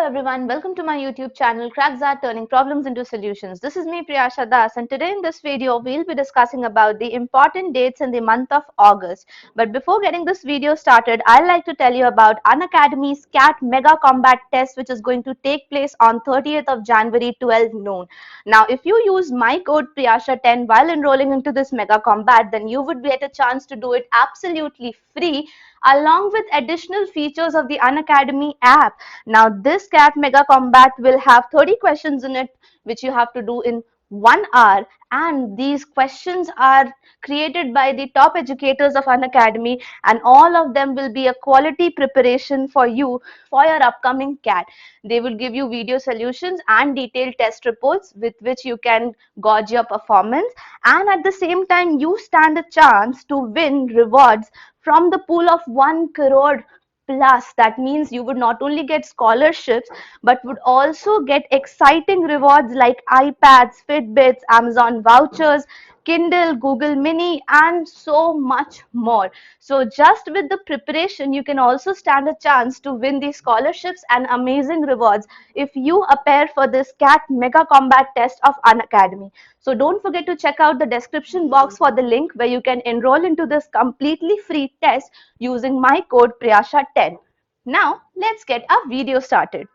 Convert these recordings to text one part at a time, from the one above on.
everyone, welcome to my YouTube channel CrackZat Turning Problems into Solutions. This is me Priyasha Das, and today in this video we'll be discussing about the important dates in the month of August. But before getting this video started, I'd like to tell you about Unacademy's CAT Mega Combat Test, which is going to take place on 30th of January 12 noon. Now if you use my code Priyasha10 while enrolling into this Mega Combat, then you would get a chance to do it absolutely free along with additional features of the Unacademy app. Now this CAT Mega Combat will have 30 questions in it, which you have to do in 1 hour, and these questions are created by the top educators of Unacademy, and all of them will be a quality preparation for you for your upcoming CAT. They will give you video solutions and detailed test reports with which you can gauge your performance, and at the same time you stand a chance to win rewards from the pool of 1 crore plus. That means you would not only get scholarships but would also get exciting rewards like iPads, Fitbits, Amazon vouchers, Kindle, Google Mini, and so much more. So just with the preparation, you can also stand a chance to win these scholarships and amazing rewards if you appear for this CAT Mega Combat Test of Unacademy. So don't forget to check out the description box for the link where you can enroll into this completely free test using my code Priyasha10. Now let's get our video started.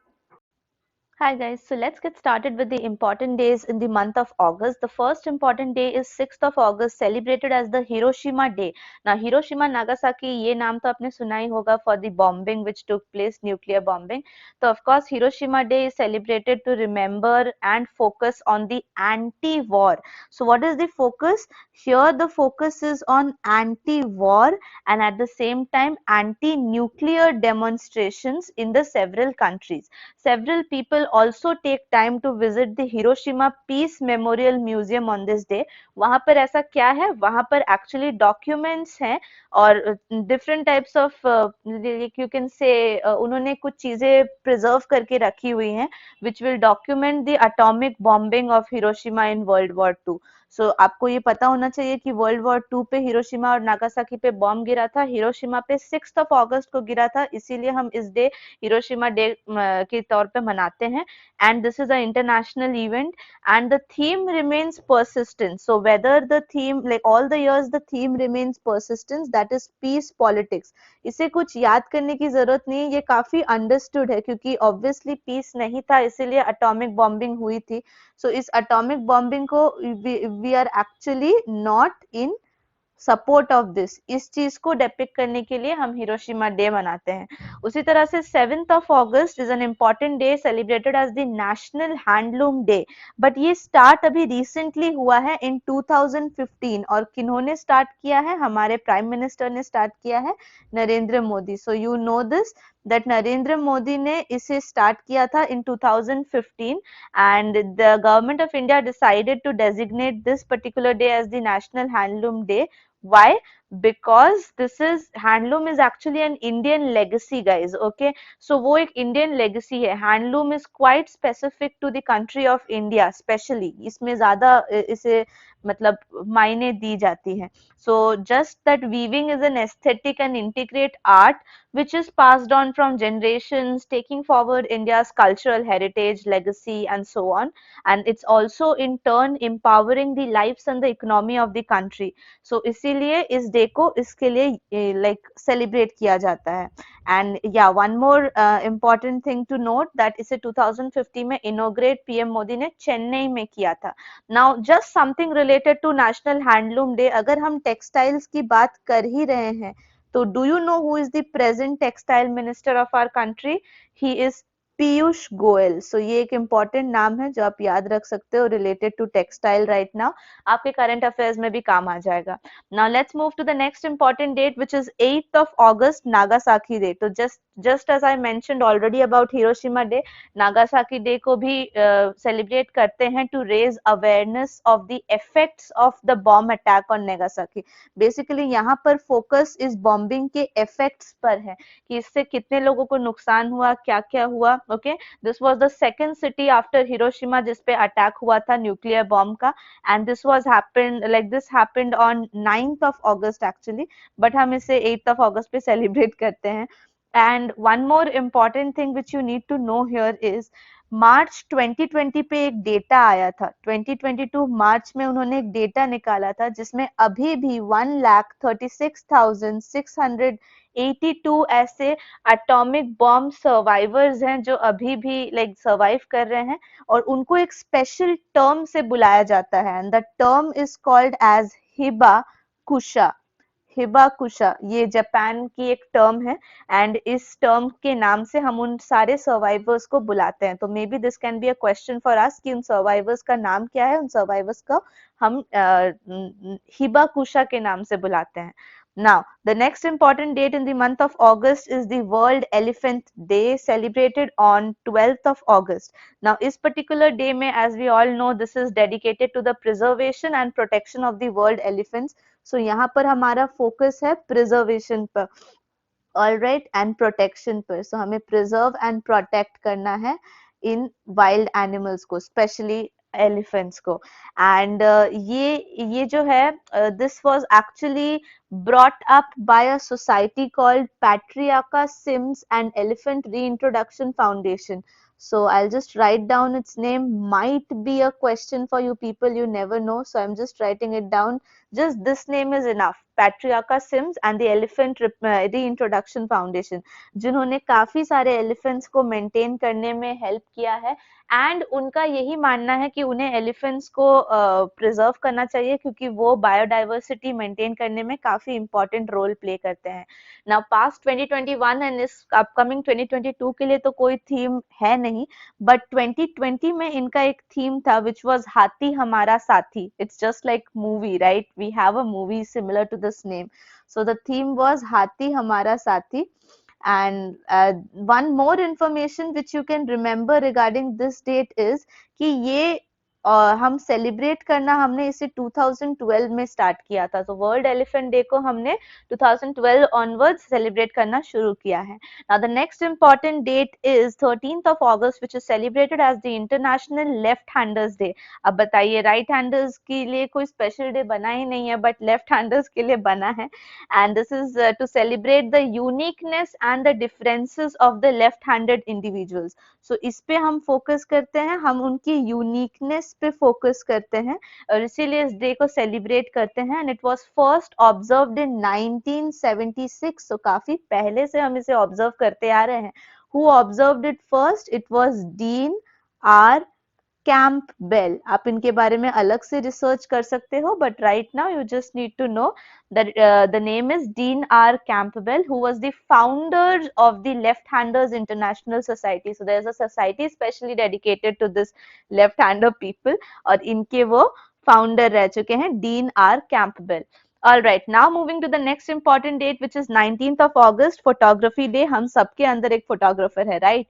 Hi guys, so let's get started with the important days in the month of August. The first important day is 6th of August, celebrated as the Hiroshima Day. Now Hiroshima Nagasaki, ये नाम तो आपने सुना ही होगा for the bombing which took place, nuclear bombing. So of course Hiroshima Day is celebrated to remember and focus on the anti-war. So what is the focus? Here the focus is on anti-war and at the same time anti-nuclear demonstrations in the several countries. Several people also take time to visit the Hiroshima Peace Memorial Museum on this day. वहाँ पर ऐसा क्या है? वहाँ पर actually documents हैं और different types of like you can say उन्होंने कुछ चीजें preserve करके रखी हुई हैं which will document the atomic bombing of Hiroshima in World War II. So आपको ये पता होना चाहिए कि वर्ल्ड वॉर 2 पे हिरोशिमा और नागासाकी पे बॉम्ब गिरा था, हिरोशिमा पे 6th of August को गिरा था, इसीलिए हम इस डे हिरोशिमा डे के तौर पे मनाते हैं. And this is an international event and the theme remains persistent. So whether the theme, like all the years the theme remains persistence, that is peace politics. इसे कुछ याद करने की जरूरत नहीं, ये काफी understood है क्योंकि obviously peace नहीं था इसीलिए atomic bombing हुई थी. So इस atomic bombing को we are actually not in support of this, इस चीज को डेपिक्ट करने के लिए हम हिरोशिमा डे मनाते हैं. उसी तरह से 7th of August is an important day celebrated as the national handloom day. But ये स्टार्ट अभी रिसेंटली हुआ है इन 2015 और किन्होंने स्टार्ट किया है? हमारे प्राइम मिनिस्टर ने स्टार्ट किया है, Narendra Modi. So you know this that Narendra Modi ने इसे start किया था in 2015 and the government of India decided to designate this particular day as the National Handloom Day. Why? Because this is handloom is actually an Indian legacy guys. Okay, so वो एक Indian legacy है. Handloom is quite specific to the country of India especially. इसमें ज़्यादा इसे मतलब मायने दी जाती है. So just that weaving is an aesthetic and integrate art which is passed on from generations, taking forward India's cultural heritage, legacy, and so on. And it's also in turn empowering the lives and the economy of the country. So इसीलिए इस day को इसके लिए like celebrate किया जाता है. And yeah, one more important thing to note that इसे 2015 में inaugurate PM मोदी ने चेन्नई में किया था. Now just something related to National Handloom Day, अगर हम textiles की बात कर ही रहे हैं तो do you know who is the present textile minister of our country? He is Piyush Goyal. सो ये एक इम्पॉर्टेंट नाम है जो आप याद रख सकते हो related to textile right now, आपके करंट अफेयर्स में भी काम आ जाएगा. Now let's move to the next important date which is 8th of August, Nagasaki day. तो just as I mentioned already about Hiroshima Day, Nagasaki day को भी celebrate करते हैं to raise awareness of the effects of the bomb attack on Nagasaki. Basically यहाँ पर focus इस bombing के effects पर है कि इससे कितने लोगों को नुकसान हुआ, क्या क्या हुआ. Okay, this was the second city after Hiroshima जिस पे अटैक हुआ था न्यूक्लियर बॉम्ब का, and this happened on 9th of August actually, but हम इसे 8th of August पे सेलिब्रेट करते हैं. And one more important thing which you need to know here is मार्च 2020 पे एक डेटा आया था, 2022 मार्च में उन्होंने एक डेटा निकाला था जिसमें अभी भी 1,36,682 ऐसे एटॉमिक बॉम्ब सर्वाइवर्स हैं जो अभी भी लाइक सर्वाइव कर रहे हैं, और उनको एक स्पेशल टर्म से बुलाया जाता है, and the term is called as hibakusha. Hibakusha ये जापान की एक टर्म है, एंड इस टर्म के नाम से हम उन सारे सर्वाइवर्स को बुलाते हैं। तो may be this can be a question for us कि उन सर्वाइवर्स का नाम क्या है, उन सर्वाइवर्स का हम हिबाकुशा के नाम से बुलाते हैं। Now, the next important date in the month of August is the World Elephant Day, celebrated on 12th of August. Now, इस particular day में, as we all know, this is dedicated to the preservation and protection of the world elephants. So यहाँ पर हमारा focus है preservation पर, all right, and protection पर. So हमें preserve and protect करना है in wild animals को, especially elephants को. And ये जो है, this was actually brought up by a society called Patriarca Sims and Elephant Reintroduction Foundation. So I'll just write down its name. Might be a question for you people, you never know. So I'm just writing it down. Just this name is enough. Patriarca Sims and the Elephant Reintroduction Foundation, जिन्होंने काफी सारे elephants को maintain करने में help किया है, and उनका यही मानना है कि उन्हें एलिफेंट्स को प्रिजर्व करना चाहिए क्योंकि वो बायोडाइवर्सिटी मेंटेन करने में काफी इंपॉर्टेंट रोल प्ले करते हैं। नाउ पास्ट 2021 एंड इस अपकमिंग 2022 के लिए तो कोई थीम है नहीं, बट 2020 में इनका एक थीम था which was Haathi Hamara Saathi. It's just like movie, right? We have a movie similar to this name, so the theme was Haathi Hamara साथी। And one more information which you can remember regarding this date is कि ये हम celebrate करना हमने इसे 2012 में start किया था। तो वर्ल्ड एलिफेंट डे को हमने 2012 ऑनवर्ड्स सेलिब्रेट करना शुरू किया है। Now the next important date is 13th of August which is celebrated as the International Left Handers Day। अब बताइए, राइट हैंडर्स के लिए कोई स्पेशल डे बना ही नहीं है, बट लेफ्ट हैंडर्स के लिए बना है, and this is to celebrate the uniqueness and the differences of the left-handed individuals. So इस पे हम फोकस करते हैं, हम उनकी यूनिकनेस पे फोकस करते हैं और इसीलिए इस डे को सेलिब्रेट करते हैं। And it was first observed in 1976, so काफी पहले से हम इसे ऑब्जर्व करते आ रहे हैं। Who observed it first? It was Dean R. Campbell. आप इनके बारे में अलग से रिसर्च कर सकते हो, but right now you just need to know that the name is Dean R. Campbell, who was the founder of the Left-Handers International Society. So there's a society specially dedicated to this left-hander people, और इनके वो founder रह चुके हैं, Dean R Campbell. All right, now moving to the next important date which is 19th of August, photography day। हम सबके अंदर एक photographer है, right?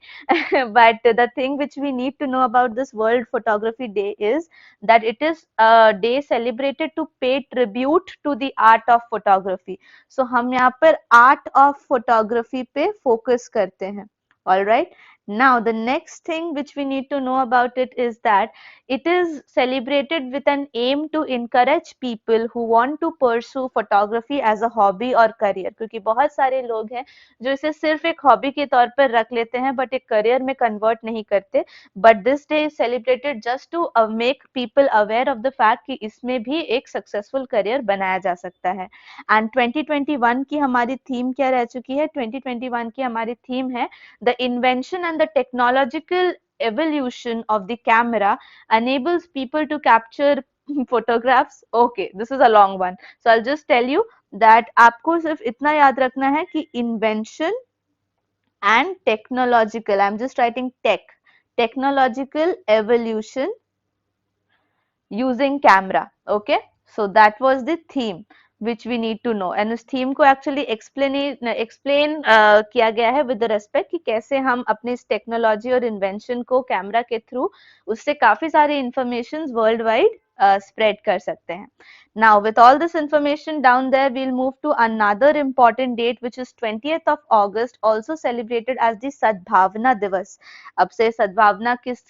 But the thing which we need to know about this World Photography Day is that it is a day celebrated to pay tribute to the art of photography. So हम यहाँ पर art of photography पे focus करते हैं। All right. Now the next thing which we need to know about it is that it is celebrated with an aim to encourage people who want to pursue photography as a hobby or career। क्योंकि बहुत सारे लोग हैं जो इसे सिर्फ एक hobby के तौर पर रख लेते हैं बट एक करियर में कन्वर्ट नहीं करते। But this day is celebrated just to make people aware of the fact कि इसमें भी एक सक्सेसफुल करियर बनाया जा सकता है। एंड 2021 की हमारी थीम क्या रह चुकी है? 2021 की हमारी थीम है the invention and the technological evolution of the camera enables people to capture photographs। okay, this is a long one, so I'll just tell you that आपको सिर्फ इतना याद रखना है कि invention and technological, I'm just writing technological evolution using camera। okay, so that was the theme which we need to know, and उस theme को actually explain किया गया है विद रेस्पेक्ट कि कैसे हम अपने इस टेक्नोलॉजी और इन्वेंशन को कैमरा के थ्रू उससे काफी सारी इंफॉर्मेशन वर्ल्ड वाइड spread कर सकते हैं. Now with all this information down there, we'll move to another important date which is 20th of August, also celebrated as the Sadbhavna Divas. अब से सद्भावना किस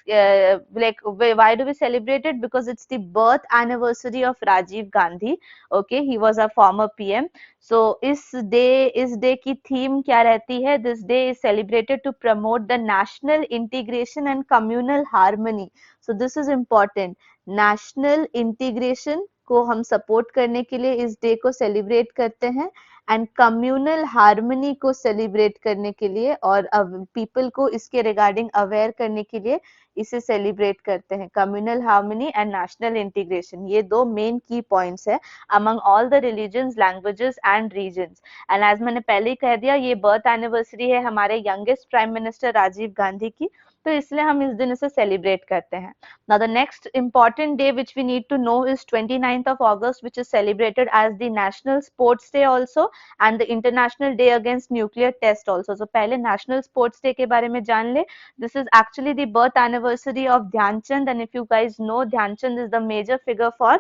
like why do we celebrate it? Because it's the birth anniversary of Rajiv Gandhi. Okay, he was a former PM. So इस day की theme क्या रहती है? This day is celebrated to promote the national integration and communal harmony. So this is important. National integration को हम support करने के लिए इस डे को सेलिब्रेट करते हैं एंड कम्युनल हार्मनी को सेलिब्रेट करने के लिए और पीपल को इसके रिगार्डिंग अवेयर करने के लिए इसे सेलिब्रेट करते हैं. Communal harmony and national integration, ये दो मेन की पॉइंट्स है among all the religions, languages and regions. And as मैंने पहले ही कह दिया, ये बर्थ एनिवर्सरी है हमारे youngest prime minister Rajiv Gandhi की, तो इसलिए हम इस दिन इसे सेलिब्रेट करते हैं. Now the next important day which we need to know is 29th of August, which is celebrated as the National Sports Day also and the International Day Against Nuclear Test also. So पहले National Sports Day के बारे में जान ले. This is actually the birth anniversary of Dhyan Chand, and if you guys know, Dhyan Chand is the major figure for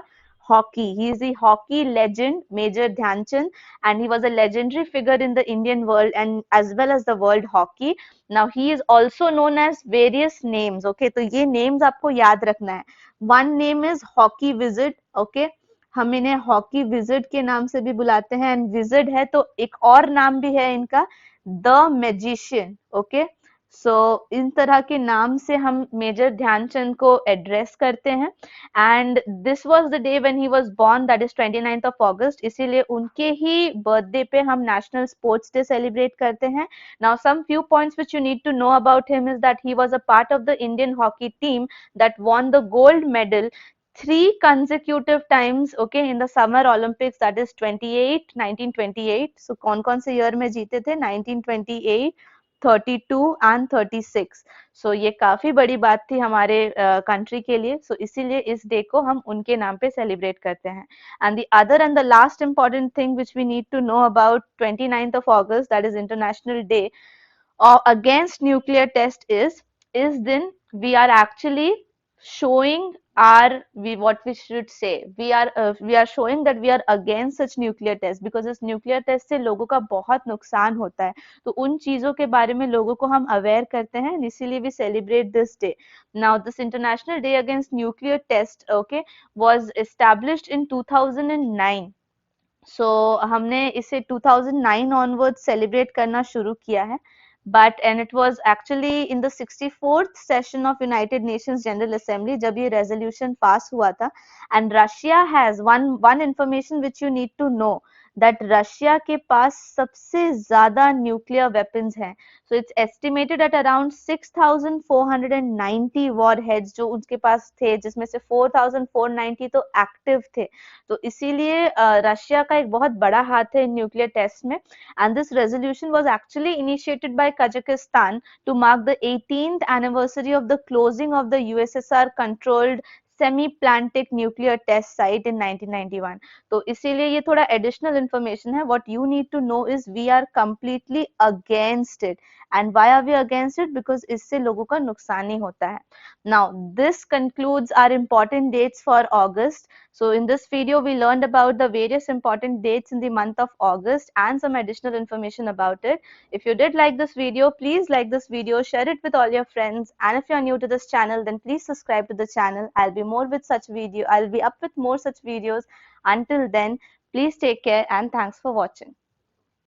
hockey. He is the hockey legend, Major Dhyan Chand, and he was a legendary figure in the Indian world and as well as the world hockey. Now he is also known as various names. Okay, तो ये names आपको याद रखना है. One name is hockey wizard. Okay, हम इन्हें hockey visit के नाम से भी बुलाते हैं एंड विजिट है तो एक और नाम भी है इनका, द मैजिशियन. ओके, सो इन तरह के नाम से हम मेजर ध्यानचंद को एड्रेस करते हैं and this was the day when he was born, that is 29th of August. इसीलिए उनके ही बर्थडे पे हम नेशनल स्पोर्ट्स डे सेलिब्रेट करते हैं. Now some few points which you need to know about him is that he was a part of the Indian hockey team that won the gold medal 3 consecutive times, okay, in the Summer Olympics, that is 1928. So कौन-कौन से year में जीते थे? 1928, 32 and 36. So ये काफी बड़ी बात थी हमारे कंट्री के लिए. So इसीलिए इस डे को हम उनके नाम पे सेलिब्रेट करते हैं. And the other and the last important thing which we need to know about 29th of August, that is International Day against nuclear test is then we are actually showing what we should say, we are showing that we are against such nuclear test, because इस nuclear test से लोगों का बहुत नुकसान होता है. तो उन चीजों के बारे में लोगों को हम अवेयर करते हैं, इसीलिए we celebrate this day. Now this International Day Against Nuclear Test, okay, was established in 2009. So हमने इसे 2009 onwards celebrate करना शुरू किया है. And it was actually in the 64th session of United Nations General Assembly जब ये resolution pass हुआ था. And Russia has one information which you need to know, that Russia के पास सबसे ज्यादा nuclear weapons हैं. So it's estimated at around 6,490 warheads जो उनके पास थे, जिसमें से 4,490 तो active थे. तो इसीलिए रशिया का एक बहुत बड़ा हाथ है न्यूक्लियर टेस्ट में. And this resolution was actually initiated by Kazakhstan to mark the 18th anniversary of the closing of the USSR controlled semi-plantic nuclear test site in 1991. तो इसीलिए ये थोड़ा additional information है. What you need to know is we are completely against it. And why are we against it? Because इससे लोगों का नुकसान ही होता है. Now this concludes our important dates for August. So in this video we learned about the various important dates in the month of August and some additional information about it. If you did like this video, please like this video, share it with all your friends, and if you are new to this channel, then please subscribe to the channel. I'll be up with more such videos. Until then, please take care and thanks for watching.